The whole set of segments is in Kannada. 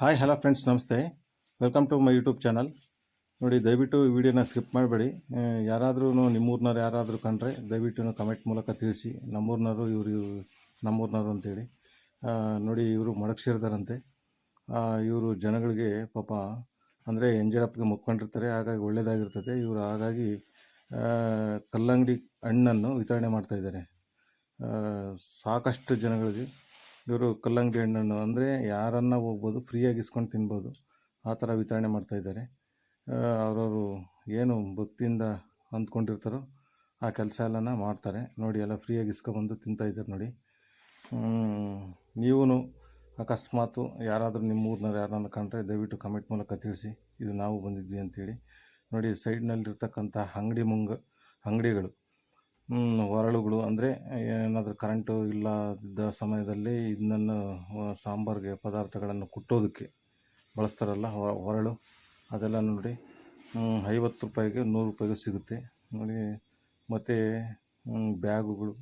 ಹಾಯ್ ಹಲೋ ಫ್ರೆಂಡ್ಸ್, ನಮಸ್ತೆ. Welcome to my YouTube channel. ನೋಡಿ, ದಯವಿಟ್ಟು ಈ ವಿಡಿಯೋನ ಸ್ಕಿಪ್ ಮಾಡಬೇಡಿ. ಯಾರಾದರೂ ನಿಮ್ಮೂರಿನವ್ರು ಯಾರಾದರೂ ಕಂಡ್ರೆ ದಯವಿಟ್ಟು ಕಮೆಂಟ್ ಮೂಲಕ ತಿಳಿಸಿ, ನಮ್ಮೂರಿನವರು ಇವರು ನಮ್ಮೂರಿನವರು ಅಂತೇಳಿ. ನೋಡಿ, ಇವರು ಮಡಗ್ಸಿರ್ತಾರಂತೆ. ಇವರು ಜನಗಳಿಗೆ ಪಾಪ ಅಂದರೆ ಎಂಜರಪ್ಪಗೆ ಮುಕ್ಕೊಂಡಿರ್ತಾರೆ, ಹಾಗಾಗಿ ಒಳ್ಳೆಯದಾಗಿರ್ತದೆ. ಇವರು ಹಾಗಾಗಿ ಕಲ್ಲಂಗಡಿ ಹಣ್ಣನ್ನು ವಿತರಣೆ ಮಾಡ್ತಾಯಿದ್ದಾರೆ ಸಾಕಷ್ಟು ಜನಗಳಿಗೆ. ಇವರು ಕಲ್ಲಂಗಡಿ ಹಣ್ಣನ್ನು ಅಂದರೆ ಯಾರನ್ನು ಹೋಗ್ಬೋದು, ಫ್ರೀಯಾಗಿ ಇಸ್ಕೊಂಡು ತಿನ್ಬೋದು, ಆ ಥರ ವಿತರಣೆ ಮಾಡ್ತಾಯಿದ್ದಾರೆ. ಅವರವರು ಏನು ಭಕ್ತಿಯಿಂದ ಅಂದ್ಕೊಂಡಿರ್ತಾರೋ ಆ ಕೆಲಸ ಎಲ್ಲನ ಮಾಡ್ತಾರೆ. ನೋಡಿ, ಎಲ್ಲ ಫ್ರೀಯಾಗಿ ಇಸ್ಕೊಬಂದು ತಿಂತಾಯಿದ್ದಾರೆ ನೋಡಿ. ನೀವೂ ಅಕಸ್ಮಾತು ಯಾರಾದರೂ ನಿಮ್ಮ ಊರಿನವ್ರು ಯಾರನ್ನ ಕಂಡ್ರೆ ದಯವಿಟ್ಟು ಕಮೆಂಟ್ ಮೂಲಕ ತಿಳಿಸಿ, ಇದು ನಾವು ಬಂದಿದ್ವಿ ಅಂತೇಳಿ. ನೋಡಿ, ಸೈಡ್ನಲ್ಲಿರ್ತಕ್ಕಂಥ ಅಂಗಡಿಗಳು, ಹೊರಳುಗಳು ಅಂದರೆ ಏನಾದರೂ ಕರೆಂಟು ಇಲ್ಲದ ಸಮಯದಲ್ಲಿ ಇದನ್ನು ಸಾಂಬಾರಿಗೆ ಪದಾರ್ಥಗಳನ್ನು ಕುಟ್ಟೋದಕ್ಕೆ ಬಳಸ್ತಾರಲ್ಲ ಹೊರಳು, ಅದೆಲ್ಲ ನೋಡಿ 50 ರೂಪಾಯಿಗೆ 100 ರೂಪಾಯಿಗೆ ಸಿಗುತ್ತೆ ನೋಡಿ. ಮತ್ತು ಬ್ಯಾಗುಗಳು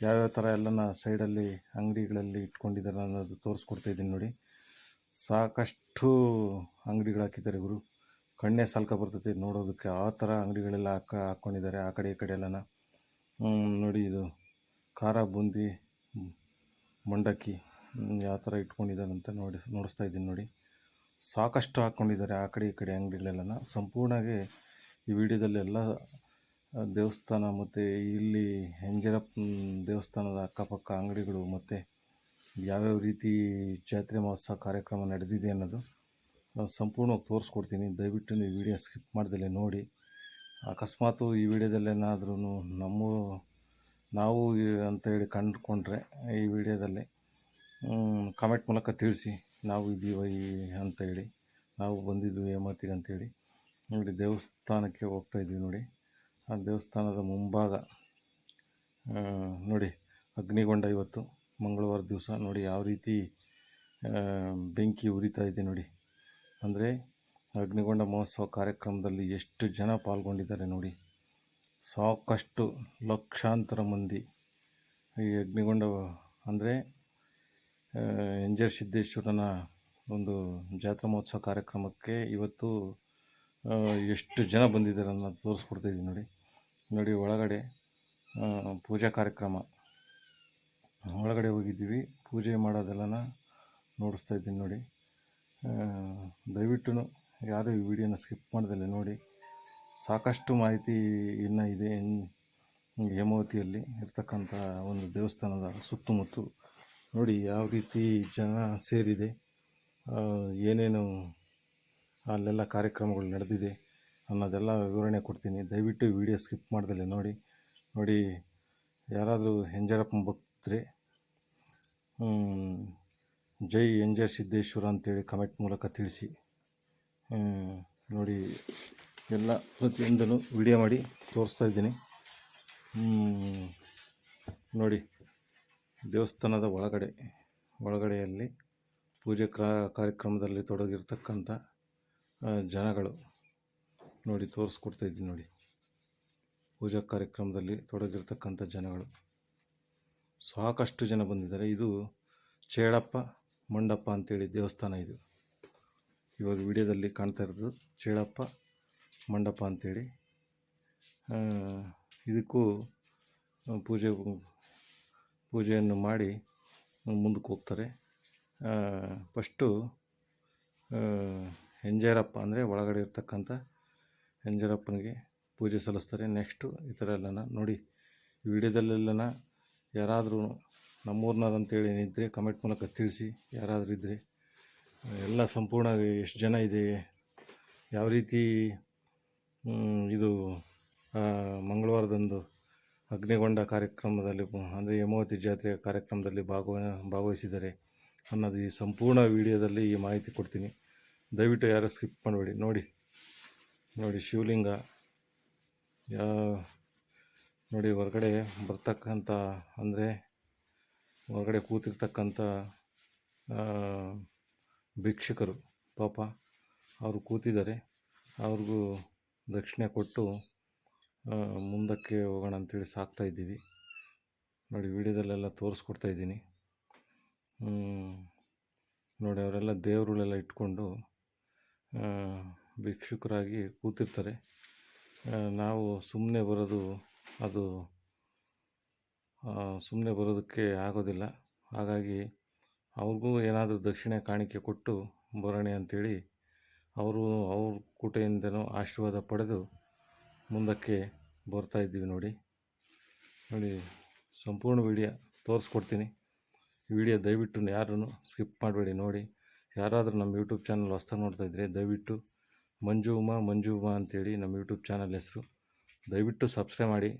ಯಾವ್ಯಾವ ಥರ ಎಲ್ಲನ ಸೈಡಲ್ಲಿ ಅಂಗಡಿಗಳಲ್ಲಿ ಇಟ್ಕೊಂಡಿದ್ದಾರೆ ಅನ್ನೋದು ತೋರಿಸ್ಕೊಡ್ತಾಯಿದ್ದೀನಿ ನೋಡಿ. ಸಾಕಷ್ಟು ಅಂಗಡಿಗಳು ಹಾಕಿದ್ದಾರೆ ಇವರು, ಕಣ್ಣೇ ಸಾಲ್ಕ ಬರ್ತೈತಿ ನೋಡೋದಕ್ಕೆ, ಆ ಥರ ಅಂಗಡಿಗಳೆಲ್ಲ ಹಾಕ್ಕೊಂಡಿದ್ದಾರೆ ಆ ಕಡೆ ಈ ಕಡೆ ಎಲ್ಲನ. ನೋಡಿ, ಇದು ಖಾರ ಬೂಂದಿ ಮಂಡಕ್ಕಿ ಯಾವ ಥರ ಇಟ್ಕೊಂಡಿದ್ದಾರೆ ಅಂತ ನೋಡಿಸ್ತಾ ಇದ್ದೀನಿ ನೋಡಿ. ಸಾಕಷ್ಟು ಹಾಕ್ಕೊಂಡಿದ್ದಾರೆ ಆ ಕಡೆ ಈ ಕಡೆ ಅಂಗಡಿಗಳೆಲ್ಲನ. ಸಂಪೂರ್ಣವಾಗಿ ಈ ವಿಡಿಯೋದಲ್ಲೆಲ್ಲ ದೇವಸ್ಥಾನ ಮತ್ತು ಇಲ್ಲಿ ಎಂಜರಪ್ಪ ದೇವಸ್ಥಾನದ ಅಕ್ಕಪಕ್ಕ ಅಂಗಡಿಗಳು ಮತ್ತು ಯಾವ್ಯಾವ ರೀತಿ ಜಾತ್ರೆ ಮಹೋತ್ಸವ ಕಾರ್ಯಕ್ರಮ ನಡೆದಿದೆ ಅನ್ನೋದು ಸಂಪೂರ್ಣವಾಗಿ ತೋರಿಸ್ಕೊಡ್ತೀನಿ. ದಯವಿಟ್ಟು ಈ ವಿಡಿಯೋ ಸ್ಕಿಪ್ ಮಾಡ್ದಲೇ ನೋಡಿ. ಅಕಸ್ಮಾತು ಈ ವಿಡಿಯೋದಲ್ಲೇನಾದ್ರೂ ನಾವು ಅಂತೇಳಿ ಕಂಡುಕೊಂಡ್ರೆ ಈ ವಿಡಿಯೋದಲ್ಲಿ ಕಮೆಂಟ್ ಮೂಲಕ ತಿಳಿಸಿ, ನಾವು ಇದ್ದೀವಿ ಅಂತೇಳಿ, ನಾವು ಬಂದಿದ್ವಿ ಹೇಮಾವತಿಗೆ ಅಂತೇಳಿ. ನೋಡಿ, ದೇವಸ್ಥಾನಕ್ಕೆ ಹೋಗ್ತಾಯಿದ್ವಿ ನೋಡಿ. ಆ ದೇವಸ್ಥಾನದ ಮುಂಭಾಗ ನೋಡಿ, ಅಗ್ನಿಗೊಂಡ ಇವತ್ತು ಮಂಗಳವಾರ ದಿವಸ ನೋಡಿ ಯಾವ ರೀತಿ ಬೆಂಕಿ ಉರಿತಾ ಇದೆ ನೋಡಿ. ಅಂದರೆ ಅಗ್ನಿಗೊಂಡ ಮಹೋತ್ಸವ ಕಾರ್ಯಕ್ರಮದಲ್ಲಿ ಎಷ್ಟು ಜನ ಪಾಲ್ಗೊಂಡಿದ್ದಾರೆ ನೋಡಿ. ಸಾಕಷ್ಟು ಲಕ್ಷಾಂತರ ಮಂದಿ ಈ ಅಗ್ನಿಗೊಂಡ ಅಂದರೆ ಎಂಜರ್ ಸಿದ್ದೇಶ್ವರನ ಒಂದು ಜಾತ್ರಾ ಮಹೋತ್ಸವ ಕಾರ್ಯಕ್ರಮಕ್ಕೆ ಇವತ್ತು ಎಷ್ಟು ಜನ ಬಂದಿದ್ದಾರೆ ಅನ್ನೋದು ತೋರಿಸ್ಕೊಡ್ತಾಯಿದ್ದೀನಿ ನೋಡಿ. ನೋಡಿ, ಒಳಗಡೆ ಪೂಜಾ ಕಾರ್ಯಕ್ರಮ ಒಳಗಡೆ ಹೋಗಿದ್ದೀವಿ, ಪೂಜೆ ಮಾಡೋದೆಲ್ಲನ ನೋಡಿಸ್ತಾ ಇದ್ದೀನಿ ನೋಡಿ. ದಯವಿಟ್ಟು ಯಾರು ಈ ವಿಡಿಯೋನ ಸ್ಕಿಪ್ ಮಾಡ್ದಲೇ ನೋಡಿ. ಸಾಕಷ್ಟು ಮಾಹಿತಿ ಇನ್ನೂ ಇದೆ ಹೇಮಾವತಿಯಲ್ಲಿ ಇರ್ತಕ್ಕಂಥ ಒಂದು ದೇವಸ್ಥಾನದ ಸುತ್ತಮುತ್ತ. ನೋಡಿ ಯಾವ ರೀತಿ ಜನ ಸೇರಿದೆ, ಏನೇನು ಅಲ್ಲೆಲ್ಲ ಕಾರ್ಯಕ್ರಮಗಳು ನಡೆದಿದೆ ಅನ್ನೋದೆಲ್ಲ ವಿವರಣೆ ಕೊಡ್ತೀನಿ. ದಯವಿಟ್ಟು ವಿಡಿಯೋ ಸ್ಕಿಪ್ ಮಾಡ್ದಲೇ ನೋಡಿ. ನೋಡಿ, ಯಾರಾದರೂ ಎಂಜರಪ್ಪನ ಭಕ್ತರೆ ಜೈ ಎಂಜರ್ ಸಿದ್ದೇಶ್ವರ ಅಂತೇಳಿ ಕಮೆಂಟ್ ಮೂಲಕ ತಿಳಿಸಿ. ನೋಡಿ, ಎಲ್ಲ ಪ್ರತಿಯೊಂದನ್ನು ವಿಡಿಯೋ ಮಾಡಿ ತೋರಿಸ್ತಾ ಇದ್ದೀನಿ ನೋಡಿ. ದೇವಸ್ಥಾನದ ಒಳಗಡೆಯಲ್ಲಿ ಪೂಜೆ ಕಾರ್ಯಕ್ರಮದಲ್ಲಿ ತೊಡಗಿರ್ತಕ್ಕಂಥ ಜನಗಳು ನೋಡಿ, ತೋರಿಸ್ಕೊಡ್ತಾಯಿದ್ದೀನಿ ನೋಡಿ. ಪೂಜಾ ಕಾರ್ಯಕ್ರಮದಲ್ಲಿ ತೊಡಗಿರ್ತಕ್ಕಂಥ ಜನಗಳು ಸಾಕಷ್ಟು ಜನ ಬಂದಿದ್ದಾರೆ. ಇದು ಚೇಳಪ್ಪ ಮಂಡಪ್ಪ ಅಂತೇಳಿ ದೇವಸ್ಥಾನ. ಇದು ಇವಾಗ ವಿಡಿಯೋದಲ್ಲಿ ಕಾಣ್ತಾ ಇರೋದು ಚೇಳಪ್ಪ ಮಂಡಪ ಅಂತೇಳಿ. ಇದಕ್ಕೂ ಪೂಜೆಯನ್ನು ಮಾಡಿ ಮುಂದಕ್ಕೆ ಹೋಗ್ತಾರೆ. ಫಸ್ಟು ಎಂಜರಪ್ಪ ಅಂದರೆ ಒಳಗಡೆ ಇರ್ತಕ್ಕಂಥ ಎಂಜರಪ್ಪನಿಗೆ ಪೂಜೆ ಸಲ್ಲಿಸ್ತಾರೆ. ನೆಕ್ಸ್ಟು ಈ ಥರ ಎಲ್ಲನ ನೋಡಿ. ಈ ವಿಡಿಯೋದಲ್ಲೆಲ್ಲನ ಯಾರಾದರೂ ನಮ್ಮೂರಿನವ್ರು ಅಂತೇಳಿ ಏನಿದ್ದರೆ ಕಮೆಂಟ್ ಮೂಲಕ ತಿಳಿಸಿ, ಯಾರಾದರೂ ಇದ್ದರೆ. ಎಲ್ಲ ಸಂಪೂರ್ಣವಾಗಿ ಎಷ್ಟು ಜನ ಇದೆ, ಯಾವ ರೀತಿ ಇದು ಮಂಗಳವಾರದಂದು ಅಗ್ನಿಗೊಂಡ ಕಾರ್ಯಕ್ರಮದಲ್ಲಿ ಅಂದರೆ ಹೇಮಾವತಿ ಜಾತ್ರೆಯ ಕಾರ್ಯಕ್ರಮದಲ್ಲಿ ಭಾಗವಹಿಸಿದ್ದಾರೆ ಅನ್ನೋದು ಈ ಸಂಪೂರ್ಣ ವಿಡಿಯೋದಲ್ಲಿ ಈ ಮಾಹಿತಿ ಕೊಡ್ತೀನಿ. ದಯವಿಟ್ಟು ಯಾರು ಸ್ಕಿಪ್ ಮಾಡಬೇಡಿ ನೋಡಿ. ಶಿವಲಿಂಗ ನೋಡಿ, ಹೊರಗಡೆ ಬರ್ತಕ್ಕಂಥ ಅಂದರೆ ಹೊರಗಡೆ ಕೂತಿರ್ತಕ್ಕಂಥ ಭಿಕ್ಷುಕರು ಪಾಪ ಅವರು ಕೂತಿದ್ದಾರೆ. ಅವ್ರಿಗೂ ದಕ್ಷಿಣೆ ಕೊಟ್ಟು ಮುಂದಕ್ಕೆ ಹೋಗೋಣ ಅಂತೇಳಿ ಸಾಕ್ತಾಯಿದ್ದೀವಿ ನೋಡಿ. ವಿಡಿಯೋದಲ್ಲೆಲ್ಲ ತೋರಿಸ್ಕೊಡ್ತಾಯಿದ್ದೀನಿ. ನೋಡಿ ಅವರೆಲ್ಲ ದೇವರುಗಳೆಲ್ಲ ಇಟ್ಕೊಂಡು ಭಿಕ್ಷುಕರಾಗಿ ಕೂತಿರ್ತಾರೆ. ನಾವು ಸುಮ್ಮನೆ ಬರೋದು ಅದು ಸುಮ್ಮನೆ ಬರೋದಕ್ಕೆ ಆಗೋದಿಲ್ಲ. ಹಾಗಾಗಿ ಅವ್ರಿಗೂ ಏನಾದರೂ ದಕ್ಷಿಣೆ ಕಾಣಿಕೆ ಕೊಟ್ಟು ಬರೋಣ ಅಂಥೇಳಿ ಅವರು ಅವ್ರ ಕೂಟೆಯಿಂದನೂ ಆಶೀರ್ವಾದ ಪಡೆದು ಮುಂದಕ್ಕೆ ಬರ್ತಾಯಿದ್ದೀವಿ. ನೋಡಿ ಸಂಪೂರ್ಣ ವಿಡಿಯೋ ತೋರಿಸ್ಕೊಡ್ತೀನಿ. ವಿಡಿಯೋ ದಯವಿಟ್ಟು ಯಾರೂ ಸ್ಕಿಪ್ ಮಾಡಬೇಡಿ ನೋಡಿ. ಯಾರಾದರೂ ನಮ್ಮ ಯೂಟ್ಯೂಬ್ ಚಾನಲ್ ಹೊಸ್ದಾಗಿ ನೋಡ್ತಾಯಿದ್ರೆ ದಯವಿಟ್ಟು ಮಂಜು ಉಮಾ ಅಂಥೇಳಿ ನಮ್ಮ ಯೂಟ್ಯೂಬ್ ಚಾನಲ್ ಹೆಸರು. ದಯವಿಟ್ಟು ಸಬ್ಸ್ಕ್ರೈಬ್ ಮಾಡಿ,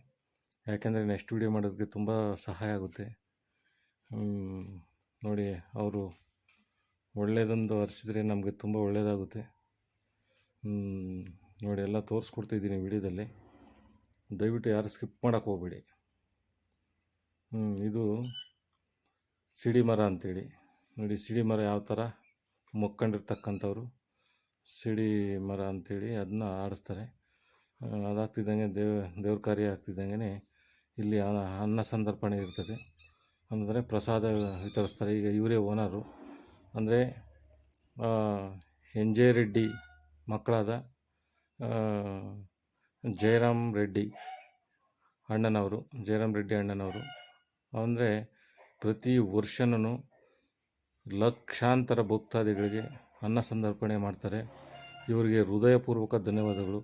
ಯಾಕೆಂದರೆ ನೆಕ್ಸ್ಟ್ ವಿಡಿಯೋ ಮಾಡೋದಕ್ಕೆ ತುಂಬ ಸಹಾಯ ಆಗುತ್ತೆ. ನೋಡಿ ಅವರು ಒಳ್ಳೆಯದೊಂದು ಹರಿಸಿದ್ರೆ ನಮಗೆ ತುಂಬ ಒಳ್ಳೆಯದಾಗುತ್ತೆ. ನೋಡಿ ಎಲ್ಲ ತೋರಿಸ್ಕೊಡ್ತಿದ್ದೀನಿ ವಿಡಿಯೋದಲ್ಲಿ, ದಯವಿಟ್ಟು ಯಾರು ಸ್ಕಿಪ್ ಮಾಡೋಕ್ಕೆ ಹೋಗಬೇಡಿ. ಇದು ಸಿಡಿ ಮರ ಅಂಥೇಳಿ ನೋಡಿ. ಸಿಡಿ ಮರ ಯಾವ ಥರ ಮೊಕ್ಕೊಂಡಿರ್ತಕ್ಕಂಥವ್ರು ಸಿಡಿ ಮರ ಅಂಥೇಳಿ ಅದನ್ನ ಆಡಿಸ್ತಾರೆ. ಅದಾಗ್ತಿದ್ದಂಗೆ ದೇವ್ರ ಕಾರ್ಯ ಆಗ್ತಿದ್ದಂಗೆ ಇಲ್ಲಿ ಅನ್ನ ಸಂತರ್ಪಣೆ ಇರ್ತದೆ, ಅಂದರೆ ಪ್ರಸಾದ ವಿತರಿಸ್ತಾರೆ. ಈಗ ಇವರೇ ಓನರು, ಅಂದರೆ ಎನ್ ಜೆ ರೆಡ್ಡಿ ಮಕ್ಕಳಾದ ಜಯರಾಮ್ ರೆಡ್ಡಿ ಅಣ್ಣನವರು. ಅಂದರೆ ಪ್ರತಿ ವರ್ಷನೂ ಲಕ್ಷಾಂತರ ಭಕ್ತಾದಿಗಳಿಗೆ ಅನ್ನ ಸಂತರ್ಪಣೆ ಮಾಡ್ತಾರೆ. ಇವರಿಗೆ ಹೃದಯಪೂರ್ವಕ ಧನ್ಯವಾದಗಳು.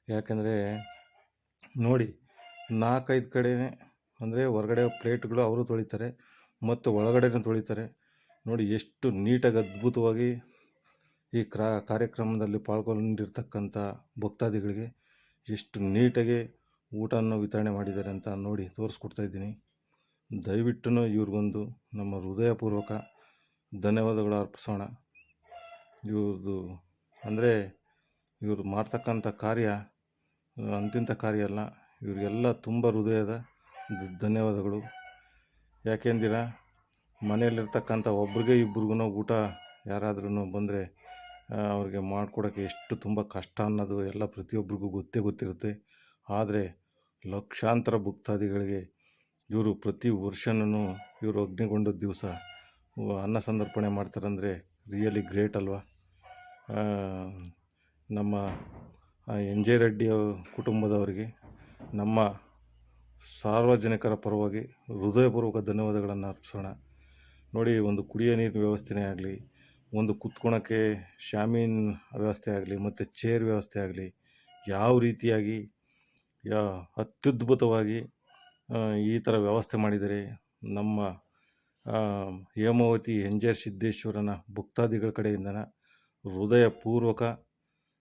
ಯಾಕೆಂದರೆ ನೋಡಿ 4-5 ಕಡೆ ಅಂದರೆ ಹೊರಗಡೆ ಪ್ಲೇಟ್ಗಳು ಅವರು ತೊಳಿತಾರೆ ಮತ್ತು ಒಳಗಡೆನೂ ತೊಳಿತಾರೆ. ನೋಡಿ ಎಷ್ಟು ನೀಟಾಗಿ ಅದ್ಭುತವಾಗಿ ಈ ಕಾರ್ಯಕ್ರಮದಲ್ಲಿ ಪಾಲ್ಗೊಂಡಿರ್ತಕ್ಕಂಥ ಭಕ್ತಾದಿಗಳಿಗೆ ಎಷ್ಟು ನೀಟಾಗಿ ಊಟವನ್ನು ವಿತರಣೆ ಮಾಡಿದ್ದಾರೆ ಅಂತ ನೋಡಿ ತೋರಿಸ್ಕೊಡ್ತಾಯಿದ್ದೀನಿ. ದಯವಿಟ್ಟು ಇವ್ರಿಗೊಂದು ನಮ್ಮ ಹೃದಯಪೂರ್ವಕ ಧನ್ಯವಾದಗಳು ಅರ್ಪಿಸೋಣ. ಇವ್ರದ್ದು ಅಂದರೆ ಇವರು ಮಾಡ್ತಕ್ಕಂಥ ಕಾರ್ಯ ಅಂತಿಂಥ ಕಾರ್ಯ ಅಲ್ಲ, ಇವರಿಗೆಲ್ಲ ತುಂಬ ಹೃದಯದ ಧನ್ಯವಾದಗಳು. ಯಾಕೆಂದಿರ ಮನೆಯಲ್ಲಿರ್ತಕ್ಕಂಥ ಒಬ್ರಿಗೆ ಇಬ್ರಿಗೂ ಊಟ ಯಾರಾದ್ರೂ ಬಂದರೆ ಅವ್ರಿಗೆ ಮಾಡಿಕೊಡೋಕ್ಕೆ ಎಷ್ಟು ತುಂಬ ಕಷ್ಟ ಅನ್ನೋದು ಎಲ್ಲ ಪ್ರತಿಯೊಬ್ಬರಿಗೂ ಗೊತ್ತಿರುತ್ತೆ. ಆದರೆ ಲಕ್ಷಾಂತರ ಭಕ್ತಾದಿಗಳಿಗೆ ಇವರು ಪ್ರತಿ ವರ್ಷನೂ ಇವರು ಅಗ್ನಿಗೊಂಡ ದಿವಸ ಅನ್ನ ಸಂತರ್ಪಣೆ ಮಾಡ್ತಾರಂದರೆ ರಿಯಲಿ ಗ್ರೇಟ್ ಅಲ್ವಾ. ನಮ್ಮ ಎನ್ ಜೆ ರೆಡ್ಡಿ ಕುಟುಂಬದವರಿಗೆ ನಮ್ಮ ಸಾರ್ವಜನಿಕರ ಪರವಾಗಿ ಹೃದಯಪೂರ್ವಕ ಧನ್ಯವಾದಗಳನ್ನು ಅರ್ಪಿಸೋಣ. ನೋಡಿ, ಒಂದು ಕುಡಿಯೋ ನೀರಿನ ವ್ಯವಸ್ಥೆನೇ ಆಗಲಿ, ಒಂದು ಕುತ್ಕೊಳಕ್ಕೆ ಶಾಮೀನ್ ವ್ಯವಸ್ಥೆ ಆಗಲಿ ಮತ್ತು ಚೇರ್ ವ್ಯವಸ್ಥೆ ಆಗಲಿ, ಯಾವ ರೀತಿಯಾಗಿ ಅತ್ಯದ್ಭುತವಾಗಿ ಈ ಥರ ವ್ಯವಸ್ಥೆ ಮಾಡಿದರೆ ನಮ್ಮ ಹೇಮಾವತಿ ಎನ್ ಜೆ ಸಿದ್ದೇಶ್ವರನ ಭಕ್ತಾದಿಗಳ ಕಡೆಯಿಂದನ ಹೃದಯಪೂರ್ವಕ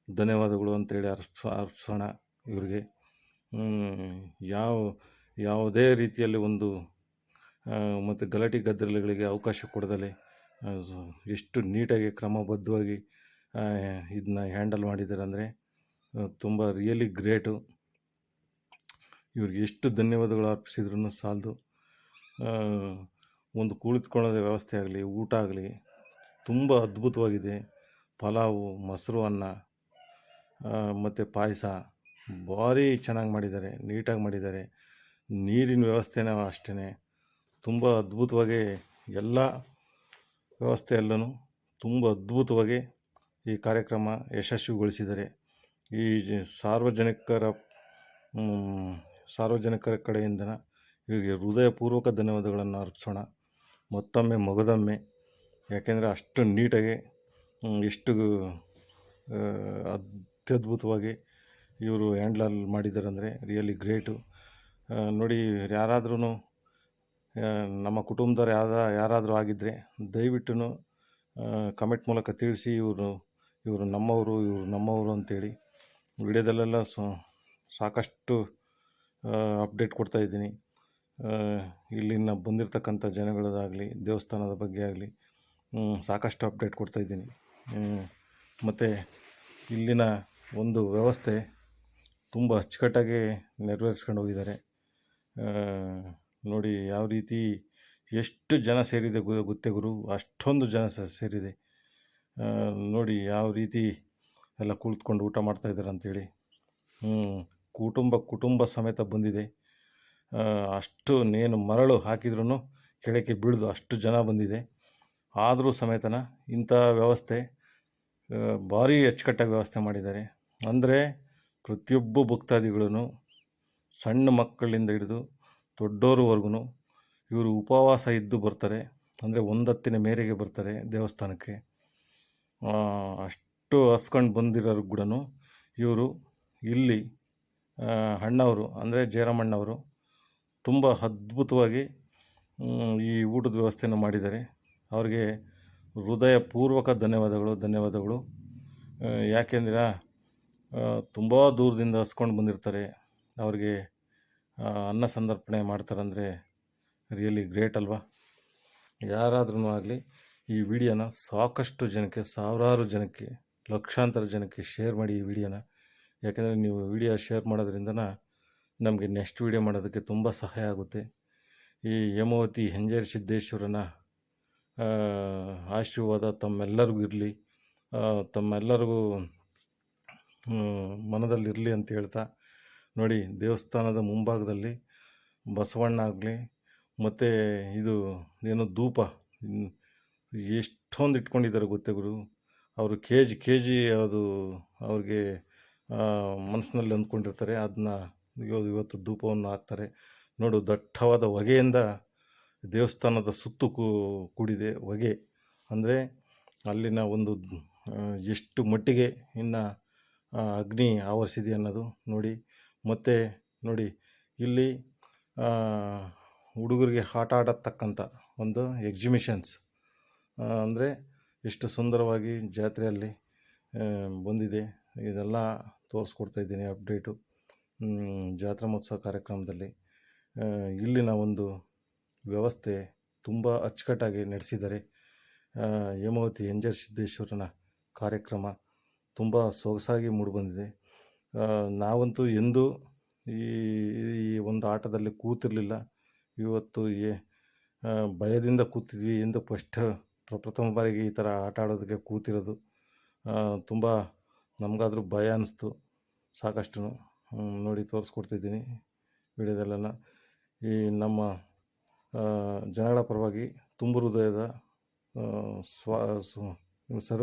ಧನ್ಯವಾದಗಳು ಅಂತೇಳಿ ಅರ್ಪಿಸೋಣ ಇವರಿಗೆ. ಯಾವುದೇ ರೀತಿಯಲ್ಲಿ ಒಂದು ಮತ್ತು ಗಲಾಟೆ ಗದ್ದಲಗಳಿಗೆ ಅವಕಾಶ ಕೊಡದಲೆ ಎಷ್ಟು ನೀಟಾಗಿ ಕ್ರಮಬದ್ಧವಾಗಿ ಇದನ್ನ ಹ್ಯಾಂಡಲ್ ಮಾಡಿದ್ದಾರೆ ಅಂದರೆ ತುಂಬ ರಿಯಲಿ ಗ್ರೇಟು. ಇವ್ರಿಗೆ ಎಷ್ಟು ಧನ್ಯವಾದಗಳು ಅರ್ಪಿಸಿದ್ರೂ ಸಾಲದು. ಒಂದು ಕುಳಿತುಕೊಳ್ಳೋದ ವ್ಯವಸ್ಥೆ ಆಗಲಿ, ಊಟ ಆಗಲಿ ತುಂಬ ಅದ್ಭುತವಾಗಿದೆ. ಪಲಾವು, ಮೊಸರು ಅನ್ನ ಮತ್ತು ಪಾಯಸ ಭಾರಿ ಚೆನ್ನಾಗಿ ಮಾಡಿದ್ದಾರೆ, ನೀಟಾಗಿ ಮಾಡಿದ್ದಾರೆ. ನೀರಿನ ವ್ಯವಸ್ಥೆನೂ ಅಷ್ಟೇ ತುಂಬ ಅದ್ಭುತವಾಗಿ ಎಲ್ಲ ವ್ಯವಸ್ಥೆಯಲ್ಲೂ ತುಂಬ ಅದ್ಭುತವಾಗಿ ಈ ಕಾರ್ಯಕ್ರಮ ಯಶಸ್ವಿಗೊಳಿಸಿದ್ದಾರೆ. ಈ ಸಾರ್ವಜನಿಕರ ಕಡೆಯಿಂದ ಇವರಿಗೆ ಹೃದಯಪೂರ್ವಕ ಧನ್ಯವಾದಗಳನ್ನು ಅರ್ಪಿಸೋಣ ಮತ್ತೊಮ್ಮೆ ಮಗದೊಮ್ಮೆ. ಯಾಕೆಂದರೆ ಅಷ್ಟು ನೀಟಾಗಿ ಎಷ್ಟು ಅತ್ಯದ್ಭುತವಾಗಿ ಇವರು ಹ್ಯಾಂಡಲ್ ಮಾಡಿದ್ದಾರೆ ಅಂದರೆ ರಿಯಲಿ ಗ್ರೇಟು. ನೋಡಿ, ಯಾರಾದ್ರೂ ನಮ್ಮ ಕುಟುಂಬದವ್ರು ಯಾರಾದರೂ ಆಗಿದ್ದರೆ ದಯವಿಟ್ಟು ಕಮೆಂಟ್ ಮೂಲಕ ತಿಳಿಸಿ ಇವರು ನಮ್ಮವರು ಅಂತೇಳಿ. ವಿಡಿಯೋದಲ್ಲೆಲ್ಲ ಸಾಕಷ್ಟು ಅಪ್ಡೇಟ್ ಕೊಡ್ತಾಯಿದ್ದೀನಿ. ಇಲ್ಲಿನ ಬಂದಿರತಕ್ಕಂಥ ಜನಗಳದಾಗಲಿ, ದೇವಸ್ಥಾನದ ಬಗ್ಗೆ ಆಗಲಿ ಸಾಕಷ್ಟು ಅಪ್ಡೇಟ್ ಕೊಡ್ತಾಯಿದ್ದೀನಿ. ಮತ್ತು ಇಲ್ಲಿನ ಒಂದು ವ್ಯವಸ್ಥೆ ತುಂಬ ಅಚ್ಚುಕಟ್ಟಾಗಿ ನೆರವೇರಿಸ್ಕೊಂಡು ಹೋಗಿದ್ದಾರೆ. ನೋಡಿ ಯಾವ ರೀತಿ ಎಷ್ಟು ಜನ ಸೇರಿದೆ ಗೊತ್ತೇ ಗುರು, ಅಷ್ಟೊಂದು ಜನ ಸೇರಿದೆ. ನೋಡಿ ಯಾವ ರೀತಿ ಎಲ್ಲ ಕುಳಿತುಕೊಂಡು ಊಟ ಮಾಡ್ತಾಯಿದ್ದಾರೆ ಅಂಥೇಳಿ. ಕುಟುಂಬ ಸಮೇತ ಬಂದಿದೆ. ಅಷ್ಟು ನೇನು ಮರಳು ಹಾಕಿದ್ರೂ ಕೆಳಕ್ಕೆ ಬೀಳ್ದು ಅಷ್ಟು ಜನ ಬಂದಿದೆ. ಆದರೂ ಸಮೇತನ ಇಂಥ ವ್ಯವಸ್ಥೆ ಭಾರಿ ಅಚ್ಚುಕಟ್ಟಾಗಿ ವ್ಯವಸ್ಥೆ ಮಾಡಿದ್ದಾರೆ. ಅಂದರೆ ಪ್ರತಿಯೊಬ್ಬ ಭಕ್ತಾದಿಗಳೂ ಸಣ್ಣ ಮಕ್ಕಳಿಂದ ಹಿಡಿದು ದೊಡ್ಡೋರವರೆಗೂ ಇವರು ಉಪವಾಸ ಇದ್ದು ಬರ್ತಾರೆ. ಅಂದರೆ ಒಂದೊತ್ತಿನ ಮೇರೆಗೆ ಬರ್ತಾರೆ ದೇವಸ್ಥಾನಕ್ಕೆ. ಅಷ್ಟು ಹಸ್ಕೊಂಡು ಬಂದಿರೋರು ಕೂಡ ಇವರು ಇಲ್ಲಿ ಅಣ್ಣವರು ಅಂದರೆ ಜಯರಾಮಣ್ಣವರು ತುಂಬ ಅದ್ಭುತವಾಗಿ ಈ ಊಟದ ವ್ಯವಸ್ಥೆಯನ್ನು ಮಾಡಿದ್ದಾರೆ. ಅವ್ರಿಗೆ ಹೃದಯಪೂರ್ವಕ ಧನ್ಯವಾದಗಳು. ಯಾಕೆಂದ್ರೆ ತುಂಬ ದೂರದಿಂದ ಹಸ್ಕೊಂಡು ಬಂದಿರ್ತಾರೆ. ಅವ್ರಿಗೆ ಅನ್ನ ಸಂತರ್ಪಣೆ ಮಾಡ್ತಾರಂದರೆ ರಿಯಲಿ ಗ್ರೇಟ್ ಅಲ್ವಾ. ಯಾರಾದ್ರೂ ಆಗಲಿ ಈ ವಿಡಿಯೋನ ಸಾಕಷ್ಟು ಜನಕ್ಕೆ, ಸಾವಿರಾರು ಜನಕ್ಕೆ, ಲಕ್ಷಾಂತರ ಜನಕ್ಕೆ ಶೇರ್ ಮಾಡಿ ಈ ವಿಡಿಯೋನ. ಯಾಕೆಂದರೆ ನೀವು ವಿಡಿಯೋ ಶೇರ್ ಮಾಡೋದ್ರಿಂದ ನಮಗೆ ನೆಕ್ಸ್ಟ್ ವಿಡಿಯೋ ಮಾಡೋದಕ್ಕೆ ತುಂಬ ಸಹಾಯ ಆಗುತ್ತೆ. ಈ ಹೇಮಾವತಿ ಹೆಂಜೇರಿ ಸಿದ್ದೇಶ್ವರನ ಆಶೀರ್ವಾದ ತಮ್ಮೆಲ್ಲರಿಗೂ ಇರಲಿ, ತಮ್ಮೆಲ್ಲರಿಗೂ ಮನದಲ್ಲಿರಲಿ ಅಂತ ಹೇಳ್ತಾ, ನೋಡಿ ದೇವಸ್ಥಾನದ ಮುಂಭಾಗದಲ್ಲಿ ಬಸವಣ್ಣ ಆಗಲಿ ಮತ್ತು ಇದು ಏನೋ ಧೂಪ ಎಷ್ಟೊಂದು ಇಟ್ಕೊಂಡಿದ್ದಾರೆ ಗೊತ್ತೇ ಗುರು. ಅವರು ಕೆ ಜಿ ಅದು ಅವ್ರಿಗೆ ಮನಸ್ಸಿನಲ್ಲಿ ಅಂದ್ಕೊಂಡಿರ್ತಾರೆ. ಅದನ್ನ ಇವತ್ತು ಧೂಪವನ್ನು ಹಾಕ್ತಾರೆ. ನೋಡು, ದಟ್ಟವಾದ ಹೊಗೆಯಿಂದ ದೇವಸ್ಥಾನದ ಸುತ್ತು ಕೂಡಿದೆ ಹೊಗೆ. ಅಂದರೆ ಅಲ್ಲಿನ ಒಂದು ಎಷ್ಟು ಮಟ್ಟಿಗೆ ಇನ್ನು ಅಗ್ನಿ ಆವರಿಸಿದೆ ಅನ್ನೋದು ನೋಡಿ. ಮತ್ತು ನೋಡಿ, ಇಲ್ಲಿ ಹುಡುಗರಿಗೆ ಆಟ ಆಡತಕ್ಕಂಥ ಒಂದು ಎಕ್ಸಿಬಿಷನ್ಸ್ ಅಂದರೆ ಎಷ್ಟು ಸುಂದರವಾಗಿ ಜಾತ್ರೆಯಲ್ಲಿ ಬಂದಿದೆ. ಇದೆಲ್ಲ ತೋರಿಸ್ಕೊಡ್ತಾಯಿದ್ದೀನಿ ಅಪ್ಡೇಟು ಜಾತ್ರಾ ಮಹೋತ್ಸವ ಕಾರ್ಯಕ್ರಮದಲ್ಲಿ. ಇಲ್ಲಿನ ಒಂದು ವ್ಯವಸ್ಥೆ ತುಂಬ ಅಚ್ಚುಕಟ್ಟಾಗಿ ನಡೆಸಿದ್ದಾರೆ. ಹೇಮಾವತಿ ಹೆಂಜೇರಿ ಸಿದ್ದೇಶ್ವರನ ಕಾರ್ಯಕ್ರಮ ತುಂಬ ಸೊಗಸಾಗಿ ಮೂಡಿಬಂದಿದೆ. ನಾವಂತೂ ಎಂದೂ ಈ ಒಂದು ಆಟದಲ್ಲಿ ಕೂತಿರಲಿಲ್ಲ. ಇವತ್ತು ಭಯದಿಂದ ಕೂತಿದ್ವಿ. ಎಂದು ಪ್ರಥಮ ಬಾರಿಗೆ ಈ ಥರ ಆಟ ಆಡೋದಕ್ಕೆ ಕೂತಿರೋದು ತುಂಬ ನಮಗಾದರೂ ಭಯ ಅನ್ನಿಸ್ತು ಸಾಕಷ್ಟು. ನೋಡಿ ತೋರಿಸ್ಕೊಡ್ತಿದ್ದೀನಿ ವಿಡಿಯೋದಲ್ಲೆಲ್ಲ. ಈ ನಮ್ಮ ಜನಗಳ ಪರವಾಗಿ ತುಂಬ ಹೃದಯದ ಸರ್ವ